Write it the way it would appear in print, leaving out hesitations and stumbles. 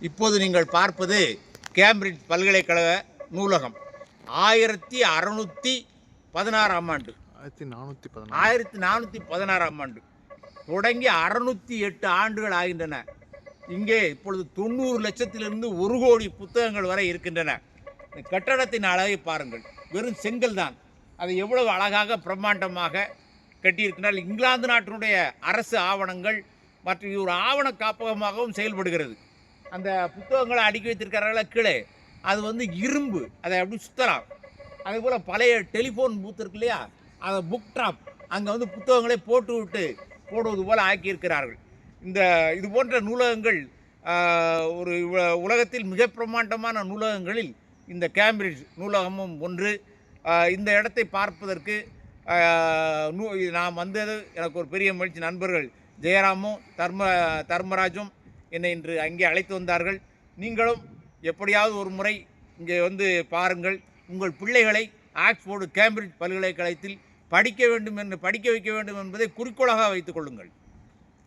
இப்போது நீங்கள் பார்ப்பது கேம்பிரிட்ஜ் பல்கலைக்கழக நூலகம். 1616ஆம் ஆண்டு 1416ஆம் ஆண்டு தொடங்கி 608 ஆண்டுகள் ஆகின்றன. இங்கே இப்பொழுது 90 லட்சத்திலிருந்து 1 கோடி புத்தகங்கள் வரை இருக்கின்றன. இந்த கட்டடத்தின் அழகை பாருங்கள். வெறும் செங்கல் தான். அதை எவ்வளவு அழகாக பிரம்மாண்டமாக கட்டியிருக்கிறார். இங்கிலாந்து நாட்டினுடைய அரசு ஆவணங்கள் மற்றும் ஒரு ஆவண காப்பகமாகவும் செயல்படுகிறது. அந்த புத்தகங்களை அடுக்கி வைத்திருக்கிறார்களா கீழே, அது இரும்பு, அதை அப்படி சுற்றலாம். அதே போல் பழைய டெலிஃபோன் பூத் இருக்கு இல்லையா, அதை புக் ட்ராப், அங்கே புத்தகங்களை போடுவது போல் ஆக்கியிருக்கிறார்கள். இது போன்ற நூலகங்கள் ஒரு உலகத்தில் மிக பிரமாண்டமான நூலகங்களில் இந்த கேம்பிரிட்ஜ் நூலகமும் ஒன்று. இந்த இடத்தை பார்ப்பதற்கு நான் வந்தது எனக்கு ஒரு பெரிய மகிழ்ச்சி. நண்பர்கள் ஜெயராமும் தர்மராஜும் என்னை இன்று அங்கே அழைத்து வந்தார்கள். நீங்களும் எப்படியாவது ஒரு முறை இங்கே வந்து பாருங்கள். உங்கள் பிள்ளைகளை ஆக்ஸ்போர்டு கேம்பிரிட்ஜ் பல்கலைக்கழகத்தில் படிக்க வைக்க வேண்டும் என்பதை குறிக்கோளாக வைத்துக் கொள்ளுங்கள்.